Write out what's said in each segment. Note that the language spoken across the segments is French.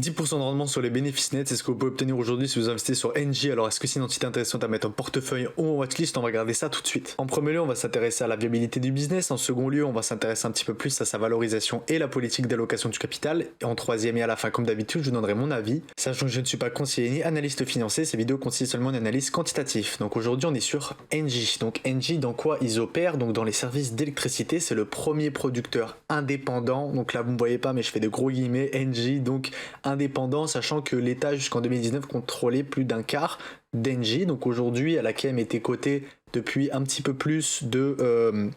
10% de rendement sur les bénéfices nets, c'est ce que vous pouvez obtenir aujourd'hui si vous investissez sur Engie. Alors est-ce que c'est une entité intéressante à mettre en portefeuille ou en watchlist? On va regarder ça tout de suite. En premier lieu, on va s'intéresser à la viabilité du business. En second lieu, on va s'intéresser un petit peu plus à sa valorisation et la politique d'allocation du capital. Et en troisième et à la fin, comme d'habitude, je vous donnerai mon avis. Sachant que je ne suis pas conseiller ni analyste financier, ces vidéos consistent seulement en analyse quantitative. Donc aujourd'hui, on est sur Engie. Donc Engie, dans quoi ils opèrent? Donc dans les services d'électricité, c'est le premier producteur indépendant. Donc là, vous ne me voyez pas, mais je fais de gros guillemets. Engie, donc indépendant, sachant que l'État jusqu'en 2019 contrôlait plus d'un quart d'Engie. Donc aujourd'hui, elle a quand même été cotée depuis un petit peu plus de...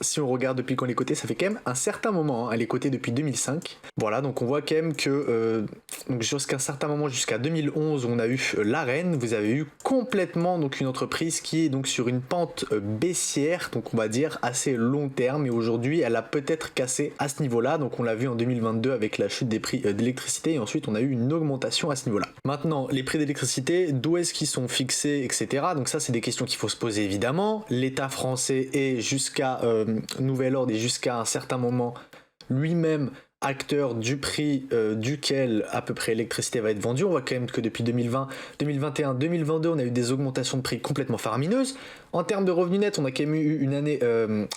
si on regarde depuis qu'on est coté, ça fait quand même un certain moment, hein. Elle est cotée depuis 2005. Voilà, donc on voit quand même que donc jusqu'à un certain moment, jusqu'à 2011, on a eu l'Arène. Vous avez eu complètement donc une entreprise qui est donc sur une pente baissière, donc on va dire assez long terme. Et aujourd'hui, elle a peut-être cassé à ce niveau-là. Donc on l'a vu en 2022 avec la chute des prix d'électricité. Et ensuite, on a eu une augmentation à ce niveau-là. Maintenant, les prix d'électricité, d'où est-ce qu'ils sont fixés, etc. Donc ça, c'est des questions qu'il faut se poser évidemment. L'État français est jusqu'à nouvel ordre et jusqu'à un certain moment lui-même acteur du prix duquel à peu près l'électricité va être vendue. On voit quand même que depuis 2020, 2021, 2022, on a eu des augmentations de prix complètement faramineuses. En termes de revenus nets, on a quand même eu une année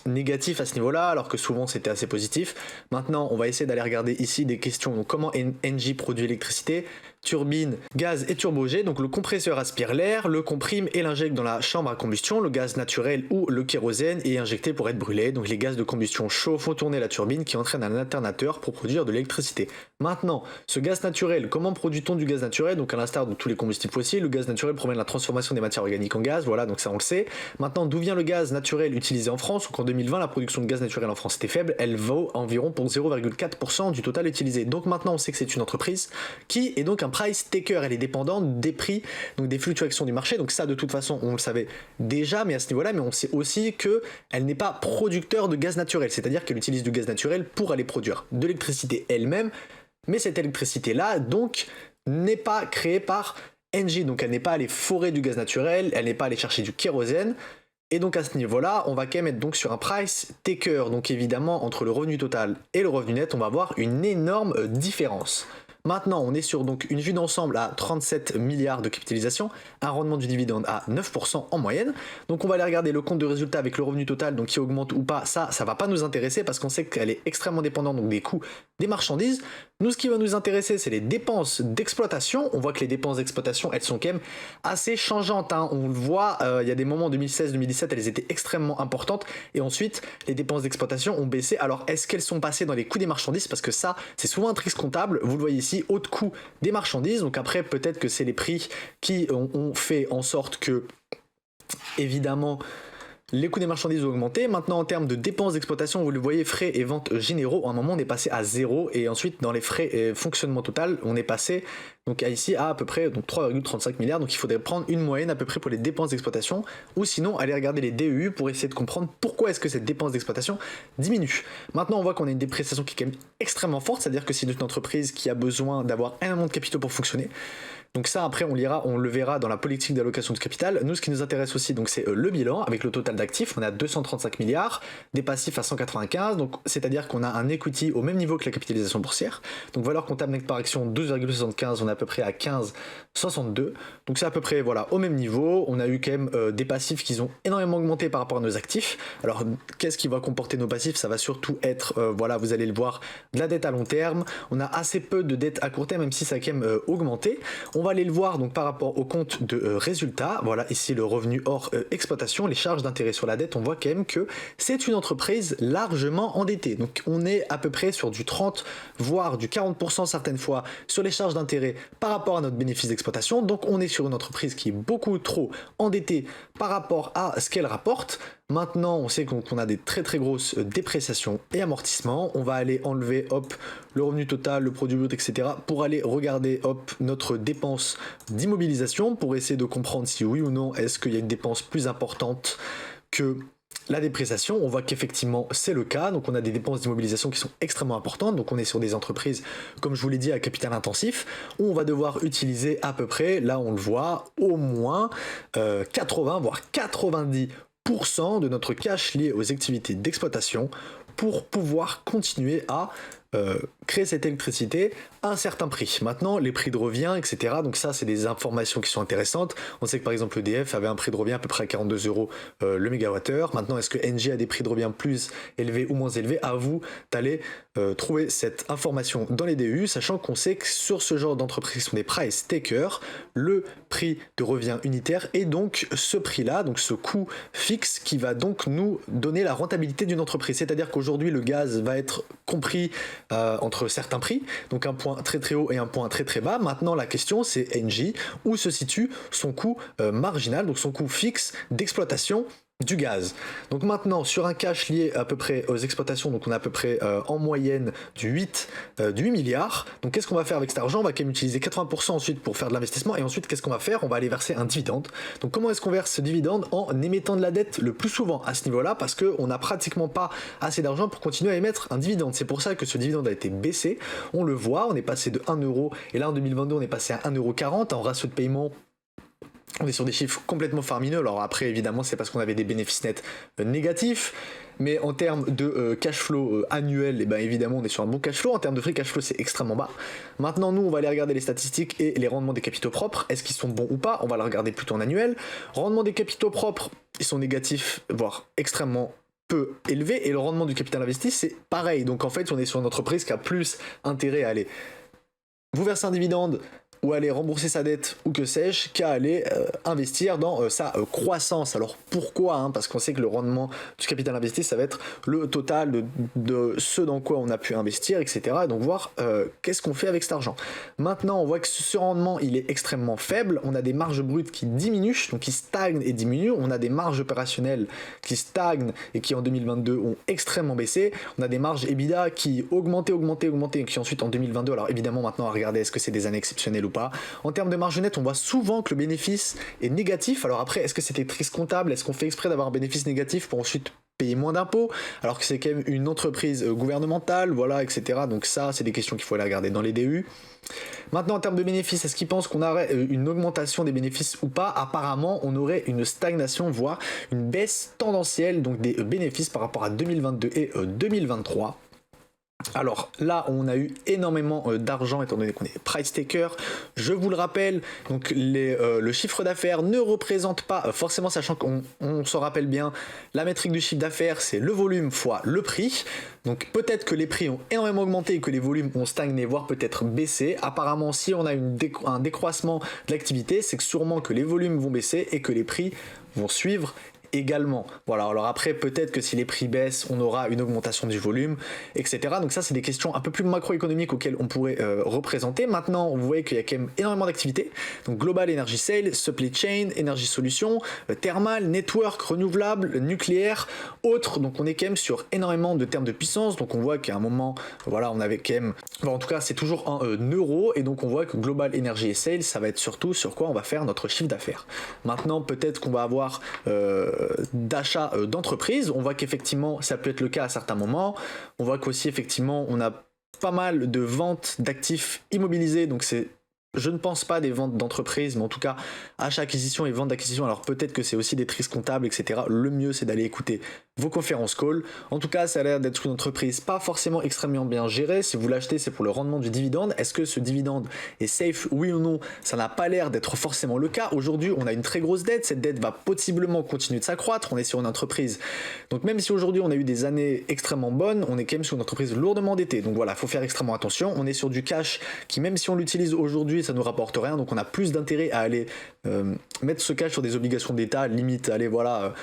négative à ce niveau-là, alors que souvent c'était assez positif. Maintenant, on va essayer d'aller regarder ici des questions. Donc, comment Engie produit l'électricité? Turbine, gaz et turbogène. Donc le compresseur aspire l'air, le comprime et l'injecte dans la chambre à combustion. Le gaz naturel ou le kérosène est injecté pour être brûlé. Donc les gaz de combustion chauds font tourner la turbine qui entraîne un alternateur pour produire de l'électricité. Maintenant, ce gaz naturel, comment produit-on du gaz naturel? Donc à l'instar de tous les combustibles fossiles, le gaz naturel provient de la transformation des matières organiques en gaz. Voilà, donc ça on le sait. Maintenant, d'où vient le gaz naturel utilisé en France? Donc en 2020, la production de gaz naturel en France était faible. Elle vaut environ pour 0,4% du total utilisé. Donc maintenant, on sait que c'est une entreprise qui est donc un price taker. Elle est dépendante des prix, donc des fluctuations du marché. Donc ça, de toute façon, on le savait déjà, mais à ce niveau-là, mais on sait aussi que elle n'est pas producteur de gaz naturel, c'est-à-dire qu'elle utilise du gaz naturel pour aller produire de l'électricité elle-même, mais cette électricité-là, donc, n'est pas créée par Engie. Donc elle n'est pas allée forer du gaz naturel, elle n'est pas allée chercher du kérosène. Et donc à ce niveau-là, on va quand même être donc sur un price taker. Donc évidemment, entre le revenu total et le revenu net, on va avoir une énorme différence. Maintenant, on est sur donc une vue d'ensemble à 37 milliards de capitalisation, un rendement du dividende à 9% en moyenne. Donc on va aller regarder le compte de résultat avec le revenu total, donc qui augmente ou pas. Ça va pas nous intéresser parce qu'on sait qu'elle est extrêmement dépendante donc des coûts des marchandises. Nous, ce qui va nous intéresser, c'est les dépenses d'exploitation. On voit que les dépenses d'exploitation, elles sont quand même assez changeantes, hein. On le voit, il y a des moments en 2016-2017, elles étaient extrêmement importantes. Et ensuite, les dépenses d'exploitation ont baissé. Alors, est-ce qu'elles sont passées dans les coûts des marchandises? Parce que ça, c'est souvent un trick comptable. Vous le voyez ici, haut de coût des marchandises. Donc après, peut-être que c'est les prix qui ont fait en sorte que, évidemment, les coûts des marchandises ont augmenté. Maintenant, en termes de dépenses d'exploitation, vous le voyez, frais et ventes généraux, à un moment, on est passé à 0. Et ensuite, dans les frais et fonctionnement total, on est passé donc ici à peu près donc 3,35 milliards. Donc il faudrait prendre une moyenne à peu près pour les dépenses d'exploitation. Ou sinon, aller regarder les DEU pour essayer de comprendre pourquoi est-ce que cette dépense d'exploitation diminue. Maintenant, on voit qu'on a une dépréciation qui est quand même extrêmement forte. C'est-à-dire que c'est une entreprise qui a besoin d'avoir énormément de capitaux pour fonctionner. Donc ça, après, on le verra dans la politique d'allocation du capital. Nous, ce qui nous intéresse aussi, donc, c'est le bilan avec le total d'actifs. On a 235 milliards, des passifs à 195, donc c'est-à-dire qu'on a un equity au même niveau que la capitalisation boursière. Donc valeur comptable nette par action 12,75, on est à peu près à 15,62. Donc c'est à peu près voilà au même niveau. On a eu quand même des passifs qui ont énormément augmenté par rapport à nos actifs. Alors qu'est-ce qui va comporter nos passifs? Ça va surtout être, voilà, vous allez le voir, de la dette à long terme. On a assez peu de dette à court terme, même si ça a quand même augmenté. On va aller le voir donc par rapport au compte de résultat. Voilà, ici le revenu hors exploitation, les charges d'intérêt sur la dette. On voit quand même que c'est une entreprise largement endettée. Donc on est à peu près sur du 30 voire du 40% certaines fois sur les charges d'intérêt par rapport à notre bénéfice d'exploitation. Donc on est sur une entreprise qui est beaucoup trop endettée par rapport à ce qu'elle rapporte. Maintenant, on sait qu'on a des très très grosses dépréciations et amortissements. On va aller enlever hop le revenu total, le produit brut, etc. pour aller regarder hop notre dépense d'immobilisation pour essayer de comprendre si oui ou non est-ce qu'il y a une dépense plus importante que la dépréciation. On voit qu'effectivement c'est le cas, donc on a des dépenses d'immobilisation qui sont extrêmement importantes, donc on est sur des entreprises, comme je vous l'ai dit, à capital intensif, où on va devoir utiliser à peu près, là on le voit, au moins 80 voire 90% de notre cash lié aux activités d'exploitation pour pouvoir continuer à créer cette électricité un certain prix. Maintenant, les prix de revient, etc. Donc ça, c'est des informations qui sont intéressantes. On sait que par exemple EDF avait un prix de revient à peu près à 42 € le mégawattheure. Maintenant, est-ce que Engie a des prix de revient plus élevés ou moins élevés? À vous d'aller trouver cette information dans les DU, sachant qu'on sait que sur ce genre d'entreprise qui sont des price takers, le prix de revient unitaire est donc ce prix-là, donc ce coût fixe qui va donc nous donner la rentabilité d'une entreprise. C'est-à-dire qu'aujourd'hui, le gaz va être compris entre certains prix, donc un point très très haut et un point très très bas. Maintenant, la question, c'est Engie, où se situe son coût marginal, donc son coût fixe d'exploitation du gaz. Donc maintenant, sur un cash lié à peu près aux exploitations, donc on a à peu près en moyenne du 8 milliards. Donc qu'est-ce qu'on va faire avec cet argent? On va quand même utiliser 80% ensuite pour faire de l'investissement, et ensuite qu'est-ce qu'on va faire? On va aller verser un dividende. Donc comment est-ce qu'on verse ce dividende? En émettant de la dette le plus souvent à ce niveau-là, parce qu'on n'a pratiquement pas assez d'argent pour continuer à émettre un dividende. C'est pour ça que ce dividende a été baissé. On le voit, on est passé de 1 €, et là en 2022 on est passé à 1,40 € en ratio de paiement. On est sur des chiffres complètement faramineux. Alors après, évidemment, c'est parce qu'on avait des bénéfices nets négatifs. Mais en termes de cash flow annuel, et ben évidemment, on est sur un bon cash flow. En termes de free cash flow, c'est extrêmement bas. Maintenant, nous, on va aller regarder les statistiques et les rendements des capitaux propres. Est-ce qu'ils sont bons ou pas? On va les regarder plutôt en annuel. Rendement des capitaux propres, ils sont négatifs, voire extrêmement peu élevés. Et le rendement du capital investi, c'est pareil. Donc en fait, on est sur une entreprise qui a plus intérêt à aller vous verser un dividende ou aller rembourser sa dette ou que sais-je, qu'à aller investir dans sa croissance. Alors pourquoi? Parce qu'on sait que le rendement du capital investi, ça va être le total de ce dans quoi on a pu investir, etc. Et donc voir qu'est-ce qu'on fait avec cet argent. Maintenant, on voit que ce rendement, il est extrêmement faible. On a des marges brutes qui diminuent, donc qui stagnent et diminuent. On a des marges opérationnelles qui stagnent et qui en 2022 ont extrêmement baissé. On a des marges EBITDA qui augmentaient, et qui ensuite en 2022, alors évidemment maintenant à regarder est-ce que c'est des années exceptionnelles ou pas. En termes de marge nette, on voit souvent que le bénéfice est négatif. Alors après, est-ce que c'était triste comptable? Est-ce qu'on fait exprès d'avoir un bénéfice négatif pour ensuite payer moins d'impôts, alors que c'est quand même une entreprise gouvernementale, voilà, etc. Donc ça, c'est des questions qu'il faut aller regarder dans les DU. Maintenant, en termes de bénéfices, est-ce qu'ils pensent qu'on aurait une augmentation des bénéfices ou pas? Apparemment, on aurait une stagnation, voire une baisse tendancielle donc des bénéfices par rapport à 2022 et 2023. Alors là, on a eu énormément d'argent étant donné qu'on est price taker. Je vous le rappelle, donc le chiffre d'affaires ne représente pas forcément, sachant qu'on s'en rappelle bien, la métrique du chiffre d'affaires, c'est le volume fois le prix. Donc peut-être que les prix ont énormément augmenté et que les volumes ont stagné, voire peut-être baissé. Apparemment, si on a un décroissement de l'activité, c'est que sûrement que les volumes vont baisser et que les prix vont suivre également. Voilà, alors après peut-être que si les prix baissent, on aura une augmentation du volume, etc. Donc ça, c'est des questions un peu plus macroéconomiques auxquelles on pourrait représenter. Maintenant, vous voyez qu'il y a quand même énormément d'activités. Donc Global Energy Sale, Supply Chain, Énergie Solutions, Thermal, Network, Renouvelable, Nucléaire, autres. Donc on est quand même sur énormément de termes de puissance. Donc on voit qu'à un moment, voilà, on avait quand même... Bon, en tout cas, c'est toujours en euros. Et donc on voit que Global Energy Sale, ça va être surtout sur quoi on va faire notre chiffre d'affaires. Maintenant, peut-être qu'on va avoir... d'achat d'entreprise. On voit qu'effectivement ça peut être le cas à certains moments. On voit qu'aussi effectivement on a pas mal de ventes d'actifs immobilisés, donc c'est, je ne pense pas des ventes d'entreprise, mais en tout cas achat acquisition et vente d'acquisition. Alors peut-être que c'est aussi des tristes comptables, etc. Le mieux c'est d'aller écouter vos conférences call. En tout cas, ça a l'air d'être une entreprise pas forcément extrêmement bien gérée. Si vous l'achetez, c'est pour le rendement du dividende. Est-ce que ce dividende est safe, oui ou non? Ça n'a pas l'air d'être forcément le cas. Aujourd'hui, on a une très grosse dette. Cette dette va possiblement continuer de s'accroître. On est sur une entreprise. Donc même si aujourd'hui on a eu des années extrêmement bonnes, on est quand même sur une entreprise lourdement endettée. Donc voilà, il faut faire extrêmement attention. On est sur du cash qui, même si on l'utilise aujourd'hui, ça nous rapporte rien. Donc on a plus d'intérêt à aller mettre ce cash sur des obligations d'État. Limite, allez, voilà,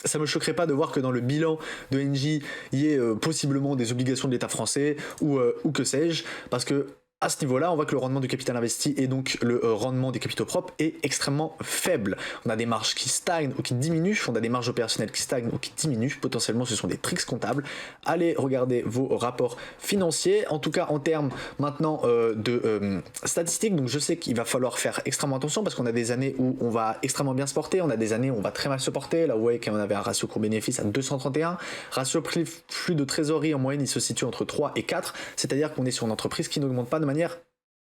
ça me choquerait pas de voir que dans le bilan de Engie, il y ait possiblement des obligations de l'État français ou que sais-je, parce que à ce niveau-là, on voit que le rendement du capital investi et donc le rendement des capitaux propres est extrêmement faible. On a des marges qui stagnent ou qui diminuent, on a des marges opérationnelles qui stagnent ou qui diminuent. Potentiellement, ce sont des tricks comptables. Allez regarder vos rapports financiers. En tout cas, en termes maintenant de statistiques, donc je sais qu'il va falloir faire extrêmement attention parce qu'on a des années où on va extrêmement bien se porter, on a des années où on va très mal se porter. Là, vous voyez qu'on avait un ratio court-bénéfice à 231. Ratio flux de trésorerie en moyenne, il se situe entre 3 et 4. C'est-à-dire qu'on est sur une entreprise qui n'augmente pas de manière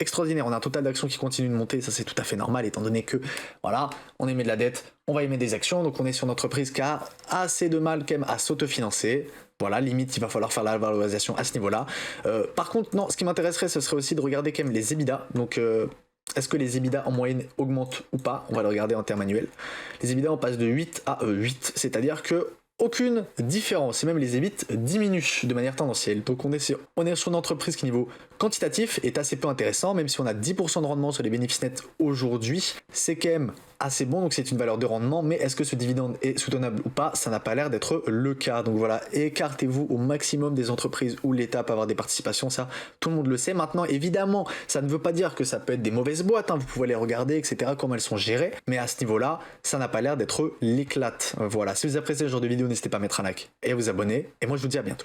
extraordinaire. On a un total d'actions qui continue de monter, ça c'est tout à fait normal étant donné que voilà, on émet de la dette, on va émettre des actions, donc on est sur une entreprise qui a assez de mal quand même à s'autofinancer. Voilà, limite, il va falloir faire la valorisation à ce niveau-là. Par contre, non, ce qui m'intéresserait, ce serait aussi de regarder quand même les EBITDA. Donc, est-ce que les EBITDA en moyenne augmentent ou pas? On va le regarder en termes annuels. Les EBITDA, on passe de 8 à 8, c'est-à-dire que aucune différence, et même les EBIT diminuent de manière tendancielle. Donc on est sur une entreprise qui, niveau quantitatif, est assez peu intéressant, même si on a 10% de rendement sur les bénéfices nets aujourd'hui, c'est quand même assez bon, donc c'est une valeur de rendement, mais est-ce que ce dividende est soutenable ou pas? Ça n'a pas l'air d'être le cas. Donc voilà, écartez-vous au maximum des entreprises où l'État peut avoir des participations, ça tout le monde le sait. Maintenant, évidemment, ça ne veut pas dire que ça peut être des mauvaises boîtes, hein, vous pouvez les regarder, etc., comment elles sont gérées, mais à ce niveau-là, ça n'a pas l'air d'être l'éclate. Voilà, si vous appréciez ce genre de vidéo, n'hésitez pas à mettre un like et à vous abonner, et moi je vous dis à bientôt.